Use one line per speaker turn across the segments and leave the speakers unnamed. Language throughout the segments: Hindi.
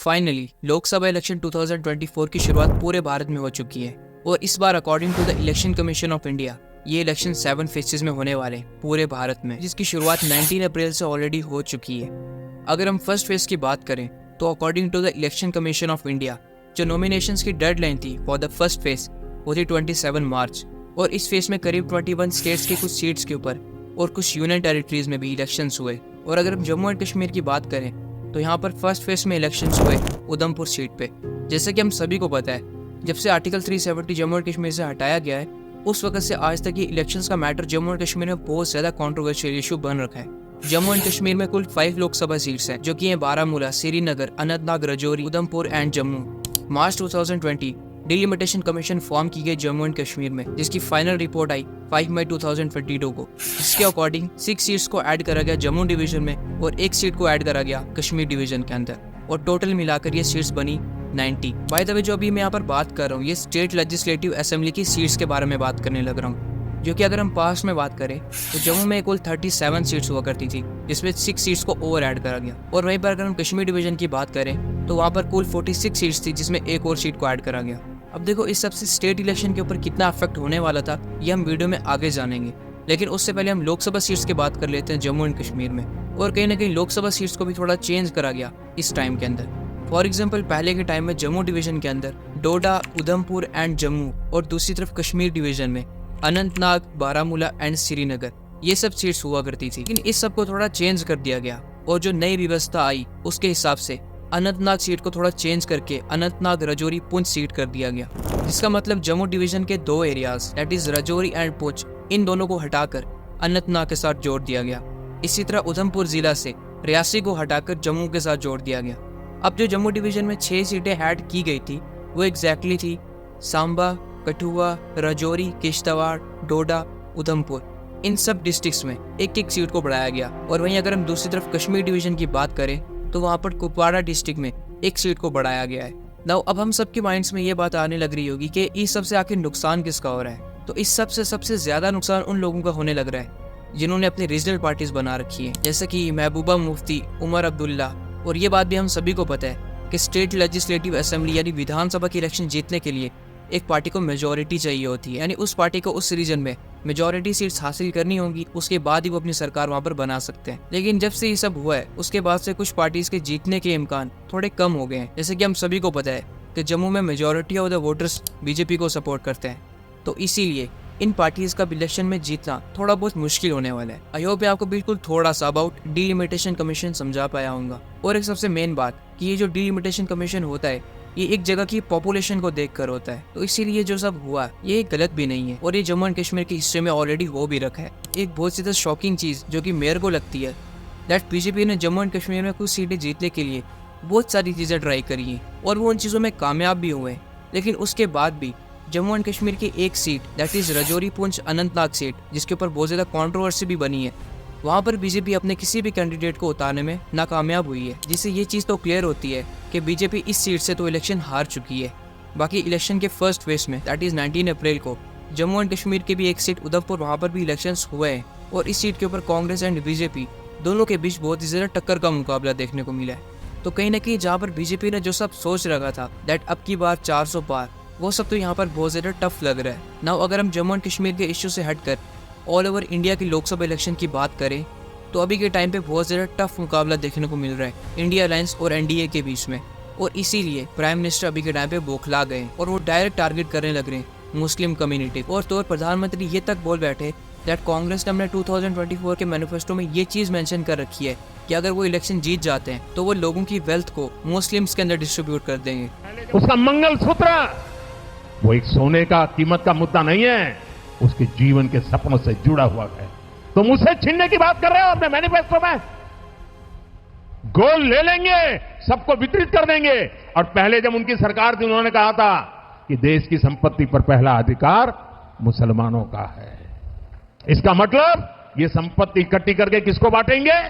फाइनली लोकसभा इलेक्शन 2024 की शुरुआत पूरे भारत में हो चुकी है और इस बार according to the election commission of India ये इलेक्शन 7 फेजेस में होने वाले पूरे भारत में, जिसकी शुरुआत 19 अप्रैल से ऑलरेडी हो चुकी है। अगर हम फर्स्ट फेज की बात करें तो according to the election commission of India जो नॉमिनेशंस की डेडलाइन थी फॉर द फर्स्ट फेज वो थी 27 मार्च और इस फेज में करीब 21 स्टेट्स के कुछ सीट्स के ऊपर और कुछ यूनियन टेरिटरीज में भी इलेक्शंस हुए। और अगर हम जम्मू एंड कश्मीर की बात करें तो यहाँ पर फर्स्ट फेज में इलेक्शंस हुए उधमपुर सीट पे। जैसे कि हम सभी को पता है, जब से आर्टिकल 370 जम्मू एंड कश्मीर से हटाया गया है उस वक्त से आज तक ये इलेक्शंस का मैटर जम्मू एंड कश्मीर में बहुत ज्यादा कंट्रोवर्शियल इशू बन रखा है। जम्मू एंड कश्मीर में कुल 5 लोकसभा सीट्स हैं जो कि हैं Baramulla, Srinagar, Anantnag, Rajouri, Udhampur and Jammu. March 2020 delimitation commission form की गई जम्मू एंड कश्मीर में, जिसकी फाइनल रिपोर्ट आई 5 मई 2022 को। इसके अकॉर्डिंग 6 सीट्स को ऐड करा गया जम्मू डिवीजन में और 1 सीट को ऐड करा गया कश्मीर डिवीजन के अंदर और टोटल मिलाकर ये सीट्स बनी 90। बाय द वे जो अभी मैं यहाँ पर बात कर रहा हूँ ये स्टेट लेजिस्लेटिव असेंबली की सीट्स के बारे में बात करने लग रहा हूँ, जो कि अगर हम पास्ट में बात करें तो जम्मू में कुल 37 सीट्स हुआ करती थी जिसमें 6 सीट्स को ओवर ऐड करा गया। और वहीं पर अगर हम कश्मीर डिवीजन की बात करें तो वहाँ पर कुल 46 सीट्स थी जिसमें एक और सीट को ऐड करा गया। अब देखो इस सबसे स्टेट इलेक्शन के ऊपर कितना अफेक्ट होने वाला था ये हम वीडियो में आगे जानेंगे, लेकिन उससे पहले हम लोकसभा सीट्स की बात कर लेते हैं जम्मू एंड कश्मीर में। और कहीं ना कहीं लोकसभा सीट्स को भी थोड़ा चेंज करा गया इस टाइम के अंदर। फॉर एग्जाम्पल पहले के टाइम में जम्मू डिवीजन के अंदर डोडा, उधमपुर एंड जम्मू और दूसरी तरफ कश्मीर डिवीजन में अनंतनाग, बारामूला एंड श्रीनगर ये सब सीट्स हुआ करती थी। लेकिन इस सब को थोड़ा चेंज कर दिया गया और जो नई व्यवस्था आई उसके हिसाब से अनंतनाग सीट को थोड़ा चेंज करके अनंतनाग, राजौरी, पुंछ सीट कर दिया गया। जिसका मतलब जम्मू डिवीजन के 2 areas that is Rajouri and Poonch इन दोनों को हटाकर अनंतनाग के साथ जोड़ दिया गया। इसी तरह उधमपुर जिला से रियासी को हटाकर जम्मू के साथ जोड़ दिया गया। अब जो जम्मू डिवीजन में 6 सीटें ऐड की गई थी वो एग्जैक्टली थी सांबा, कठुआ, राजौरी, किश्तवाड़, डोडा, उधमपुर। इन सब डिस्ट्रिक्ट्स में एक एक सीट को बढ़ाया गया। और वहीं अगर हम दूसरी तरफ कश्मीर डिवीजन की बात करें तो वहाँ पर कुपवाड़ा डिस्ट्रिक्ट में 1 सीट को बढ़ाया गया है। नाउ अब हम सबके माइंड्स में ये बात आने लग रही होगी कि इस सबसे आखिर नुकसान किसका हो रहा है। तो इस सबसे ज्यादा नुकसान उन लोगों का होने लग रहा है जिन्होंने अपनी रीजनल पार्टीज बना रखी है, जैसे कि महबूबा मुफ्ती, उमर अब्दुल्ला। और ये बात भी हम सभी को पता है कि स्टेट लेजिस्लेटिव असेंबली यानी विधानसभा की इलेक्शन जीतने के लिए एक पार्टी को मेजोरिटी चाहिए होती है, यानी उस पार्टी को उस रीजन में मेजोरिटी सीट्स हासिल करनी होगी, उसके बाद ही वो अपनी सरकार वहां पर बना सकते हैं। लेकिन जब से ये सब हुआ है उसके बाद से कुछ पार्टीज के जीतने के इम्कान थोड़े कम हो गए हैं। जैसे कि हम सभी को पता है कि जम्मू में majority of the voters BJP को सपोर्ट करते हैं, तो इसीलिए इन पार्टीज का इलेक्शन में जीतना थोड़ा बहुत मुश्किल होने वाला है। आई होप आपको बिल्कुल थोड़ा सा अबाउट डिलिमिटेशन कमीशन समझा पाया होगा। और एक सबसे मेन बात कि ये जो डिलिमिटेशन कमीशन होता है ये एक जगह की पॉपुलेशन को देखकर होता है, तो इसीलिए जो सब हुआ ये गलत भी नहीं है और ये जम्मू एंड कश्मीर के हिस्से में ऑलरेडी हो भी रखा है। एक बहुत सी शॉकिंग चीज जो कि मेरे को लगती है दैट बीजेपी ने जम्मू एंड कश्मीर में कुछ सीटें जीतने के लिए बहुत सारी चीजें ट्राई करी हैं और वो उन चीजों में कामयाब भी हुए हैं। लेकिन उसके बाद भी जम्मू एंड कश्मीर की एक seat that is Rajouri, Poonch, Anantnag seat जिसके ऊपर बहुत ज्यादा कंट्रोवर्सी भी बनी है, वहाँ पर बीजेपी अपने किसी भी कैंडिडेट को उतारने में नाकामयाब हुई है। जिससे ये चीज़ तो क्लियर होती है कि बीजेपी इस सीट से तो इलेक्शन हार चुकी है। बाकी इलेक्शन के फर्स्ट फेज में दैट इज 19 अप्रैल को जम्मू एंड कश्मीर की भी एक सीट उधमपुर वहाँ पर भी इलेक्शंस हुए हैं और इस सीट के ऊपर कांग्रेस एंड बीजेपी दोनों के बीच बहुत ही ज़्यादा टक्कर का मुकाबला देखने को मिला है। तो कहीं ना कहीं जहाँ पर बीजेपी ने जो सब सोच रखा था दैट अब की बार 400 पार, वो सब तो यहाँ पर बहुत ज़्यादा टफ लग रहा है। नाउ अगर हम जम्मू एंड कश्मीर के इश्यू से हटकर ऑल ओवर इंडिया की लोकसभा इलेक्शन की बात करें तो अभी के टाइम पे बहुत ज़्यादा टफ मुकाबला देखने को मिल रहा है इंडिया अलायंस और एनडीए के बीच में। और इसीलिए प्राइम मिनिस्टर अभी के टाइम पे बौखला गए और वो डायरेक्ट टारगेट करने लग रहे हैं मुस्लिम कम्युनिटी और तो प्रधानमंत्री ये तक बोल बैठे दैट कांग्रेस ने अपने 2024 के मैनिफेस्टो में ये चीज़ मेंशन कर रखी है कि अगर वो इलेक्शन जीत जाते हैं तो वो लोगों की वेल्थ को मुस्लिम्स के अंदर डिस्ट्रीब्यूट कर देंगे।
उसका मंगलसूत्र वो एक सोने का कीमत का मुद्दा नहीं है, उसके जीवन के सपनों से जुड़ा हुआ है। तुम उसे छीनने की बात कर रहे हो अपने मैनिफेस्टो में। गोल्ड ले लेंगे, सबको वितरित कर देंगे। और पहले जब उनकी सरकार थी उन्होंने कहा था कि देश की संपत्ति पर पहला अधिकार मुसलमानों का है। इसका मतलब ये संपत्ति इकट्ठी करके किसको बांटेंगे।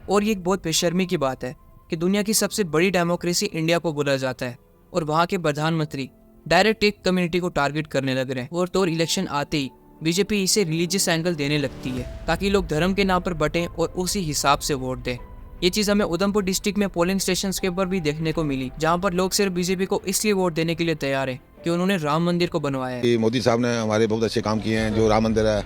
और ये एक बहुत बेशर्मी की बात है कि दुनिया की सबसे बड़ी डेमोक्रेसी इंडिया को बोला जाता है और वहां के प्रधानमंत्री डायरेक्ट एक कम्युनिटी को टारगेट करने लग रहे हैं। और तो इलेक्शन आते ही बीजेपी इसे रिलीजियस एंगल देने लगती है ताकि लोग धर्म के नाम पर बटें और उसी हिसाब से वोट दें। ये चीज हमें उधमपुर डिस्ट्रिक्ट में पोलिंग स्टेशंस के ऊपर भी देखने को मिली, जहाँ पर लोग सिर्फ बीजेपी को इसलिए वोट देने के लिए तैयार है कि उन्होंने राम मंदिर को बनवाया है।
मोदी साहब ने हमारे बहुत अच्छे काम किए हैं, जो राम मंदिर है,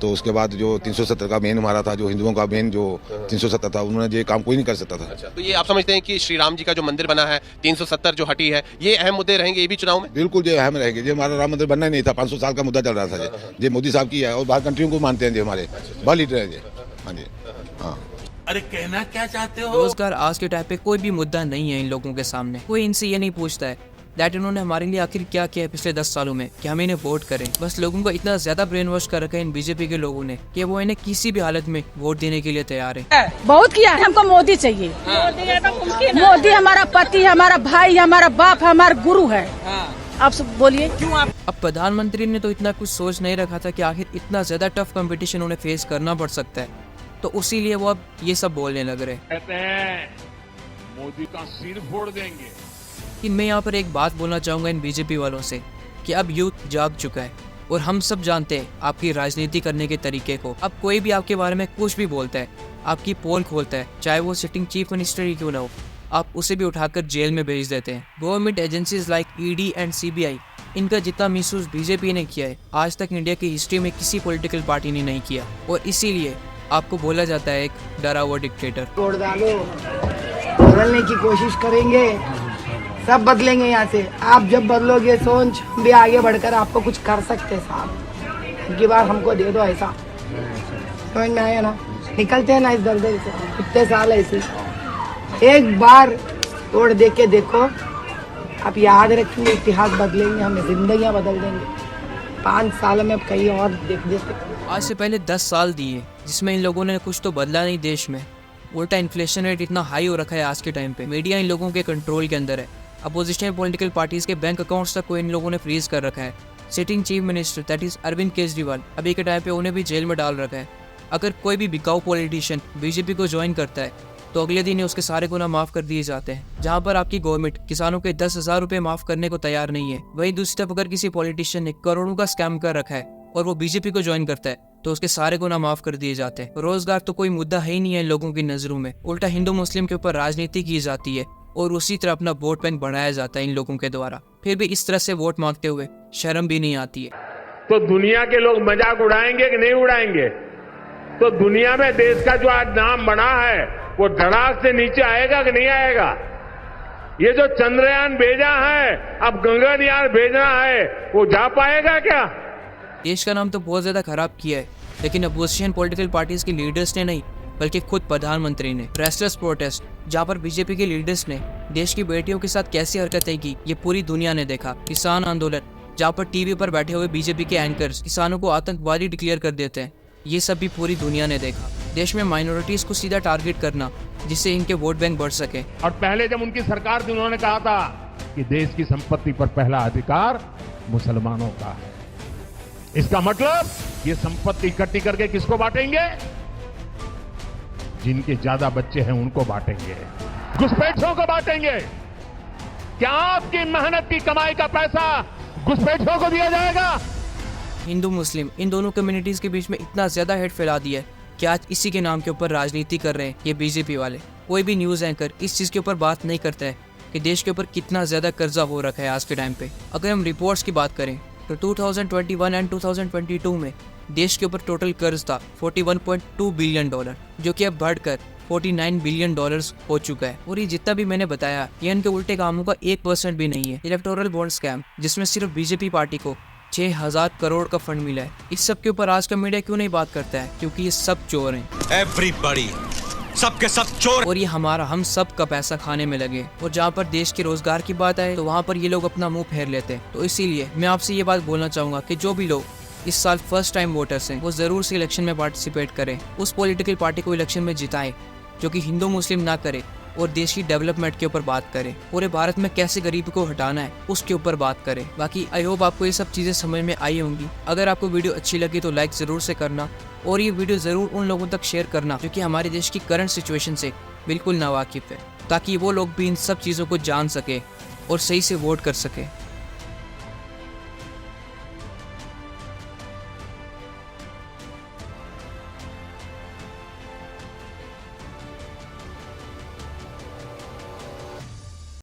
तो उसके बाद जो 370 का मेन हमारा था, जो हिंदुओं का मेन जो 370 था, उन्होंने ये काम कोई नहीं कर सकता था।
तो ये आप समझते हैं कि श्री राम जी का जो मंदिर बना है, 370 जो हटी है, ये अहम मुद्दे रहेंगे ये भी चुनाव में?
बिल्कुल ये अहम रहेंगे। ये हमारा राम मंदिर बनना ही नहीं था, 500 साल का मुद्दा चल रहा था, ये मोदी साहब की है और बाहर कंट्रियों को मानते हैं, जो हमारे बड़ा लीडर है। हाँ जी, हाँ।
अरे कहना क्या चाहते हो?
रोजगार आज के टाइम पे कोई भी मुद्दा नहीं है इन लोगों के सामने। कोई इनसे ये नहीं पूछता है दैट इन्होंने हमारे लिए आखिर क्या किया है पिछले 10 सालों में कि हम इन्हें वोट करें। बस लोगों को इतना ज्यादा ब्रेन वॉश कर रखा है इन बीजेपी के लोगों ने कि वो इन्हें किसी भी हालत में वोट देने के लिए तैयार है।
बहुत किया है, हमको मोदी चाहिए। मोदी हमारा पति, हमारा भाई, हमारा बाप, हमारा गुरु है। आप सब बोलिए क्यों आप?
अब प्रधानमंत्री ने तो इतना कुछ सोच नहीं रखा था कि आखिर इतना ज्यादा टफ कंपटीशन उन्हें फेस करना पड़ सकता है, तो उसीलिए वो अब ये सब बोलने लग रहे।
कहते हैं मोदी का सिर फोड़ देंगे।
कि मैं यहाँ पर एक बात बोलना चाहूँगा इन बीजेपी वालों से कि अब यूथ जाग चुका है और हम सब जानते हैं आपकी राजनीति करने के तरीके को। अब कोई भी आपके बारे में कुछ भी बोलता है, आपकी पोल खोलता है, चाहे वो सिटिंग चीफ मिनिस्टर ही क्यों ना हो, आप उसे भी उठाकर जेल में भेज देते हैं। Government agencies like ED and CBI, इनका जितना मिसयूज बीजेपी ने किया है आज तक इंडिया की हिस्ट्री में किसी पॉलिटिकल पार्टी ने नहीं किया, और इसीलिए आपको बोला जाता है एक डरा हुआ डिक्टेटर।
तोड़ डालो, बदलने की कोशिश करेंगे, सब बदलेंगे यहाँ से। आप जब बदलोगे सोच भी आगे बढ़कर आपको कुछ कर सकते साहब। इनकी बार हमको दे दो, ऐसा समझ में आया ना? निकलते हैं ना इस दलदल से, कितने साल ऐसे। एक बार तोड़ दे के देखो, आप याद रखेंगे, इतिहास बदलेंगे, हमें जिंदगियाँ बदल देंगे। 5 साल में अब कहीं और देख देते।
आज से पहले 10 साल दिए जिसमें इन लोगों ने कुछ तो बदला नहीं देश में। उल्टा इन्फ्लेशन रेट इतना हाई हो रखा है आज के टाइम पे, मीडिया इन लोगों के कंट्रोल के अंदर है। अपोजिशन पॉलिटिकल पार्टीज के बैंक अकाउंट्स तक को इन लोगों ने फ्रीज कर रखा है। Sitting chief minister that is Arvind Kejriwal अभी के टाइम पे उन्हें भी जेल में डाल रखा है। अगर कोई भी बिकाऊ पॉलिटिशियन बीजेपी को ज्वाइन करता है तो अगले दिन ही उसके सारे गुना माफ कर दिए जाते हैं। जहां पर आपकी गवर्नमेंट किसानों के 10,000 रुपए माफ करने को तैयार नहीं है, वहीं दूसरी तरफ अगर किसी पॉलिटिशियन ने करोड़ों का स्कैम कर रखा है और वो बीजेपी को ज्वाइन करता है तो उसके सारे गुना माफ कर दिए जाते हैं। रोजगार तो कोई मुद्दा है ही नहीं है इन लोगों की नजरों में, उल्टा हिंदू मुस्लिम के ऊपर राजनीति की जाती है और उसी तरह अपना वोट बैंक बढ़ाया जाता है इन लोगों के द्वारा। फिर भी इस तरह से वोट मांगते हुए शर्म भी नहीं आती है।
तो दुनिया के लोग मजाक उड़ाएंगे कि नहीं उड़ाएंगे? तो दुनिया में देश का जो आज नाम बना है वो धड़ाक से नीचे आएगा कि नहीं आएगा? ये जो चंद्रयान भेजा है, अब गगनयान भेजना है, वो जा पाएगा क्या?
देश का नाम तो बहुत ज्यादा खराब किया है, लेकिन अपोजिशन पॉलिटिकल पार्टीज के लीडर्स ने नहीं बल्कि खुद प्रधानमंत्री ने। रेस्टलेस प्रोटेस्ट जहाँ पर बीजेपी के लीडर्स ने देश की बेटियों के साथ कैसी हरकतें की ये पूरी दुनिया ने देखा। किसान आंदोलन जहाँ पर टीवी पर बैठे हुए बीजेपी के एंकर्स किसानों को आतंकवादी डिक्लेयर कर देते हैं, ये सब भी पूरी दुनिया ने देखा। देश में माइनॉरिटीज को सीधा टारगेट करना जिससे इनके वोट बैंक बढ़ सके।
और पहले जब उनकी सरकार थी उन्होंने कहा था कि देश की संपत्ति पर पहला अधिकार मुसलमानों का है। इसका मतलब ये संपत्ति इकट्ठी करके किसको बांटेंगे? जिनके ज्यादा बच्चे हैं उनको बांटेंगे, घुसपैठियों को बांटेंगे। क्या आपकी मेहनत की कमाई का पैसा घुसपैठियों को दिया जाएगा?
हिंदू मुस्लिम इन दोनों कम्युनिटीज के बीच में इतना ज्यादा हेट फैला दिया है कि आज इसी के नाम के ऊपर राजनीति कर रहे हैं ये बीजेपी वाले। कोई भी न्यूज एंकर इस चीज के ऊपर बात नहीं करता है कि देश के ऊपर कितना ज्यादा कर्जा हो रखा है आज के टाइम पे। अगर हम रिपोर्ट्स की बात करें तो 2021 एंड 2022 में देश के ऊपर टोटल कर्ज था $41.2 बिलियन, जो कि अब बढ़कर $49 बिलियन हो चुका है। और ये जितना भी मैंने बताया ये इनके उल्टे कामों का 1% भी नहीं है। इलेक्टोरल बॉन्ड स्कैम जिसमें सिर्फ बीजेपी पार्टी को 6,000 करोड़ का फंड मिला है, इस सब के ऊपर आज का मीडिया क्यों नहीं बात करता है? क्योंकि ये सब चोर हैं।
एवरीबॉडी, सबके सब चोर,
और ये हम सब का पैसा खाने में लगे। और जहाँ पर देश के रोजगार की बात आए तो वहाँ पर ये लोग अपना मुंह फेर लेते हैं। तो इसीलिए मैं आपसे ये बात बोलना चाहूंगा कि जो भी लोग इस साल फर्स्ट टाइम वोटर्स हैं वो जरूर से इलेक्शन में पार्टिसिपेट करें, उस पॉलिटिकल पार्टी को इलेक्शन में जिताएं जो कि हिंदू मुस्लिम ना करे और देश की डेवलपमेंट के ऊपर बात करें। पूरे भारत में कैसे गरीबी को हटाना है उसके ऊपर बात करें। बाकी आई होप आपको ये सब चीजें समझ में आई होंगी। अगर आपको वीडियो अच्छी लगी तो लाइक जरूर से करना और ये वीडियो जरूर उन लोगों तक शेयर करना जो कि हमारे देश की करंट सिचुएशन से बिल्कुल नावाकिफ है, ताकि वो लोग भी इन सब चीजों को जान सके और सही से वोट कर सके।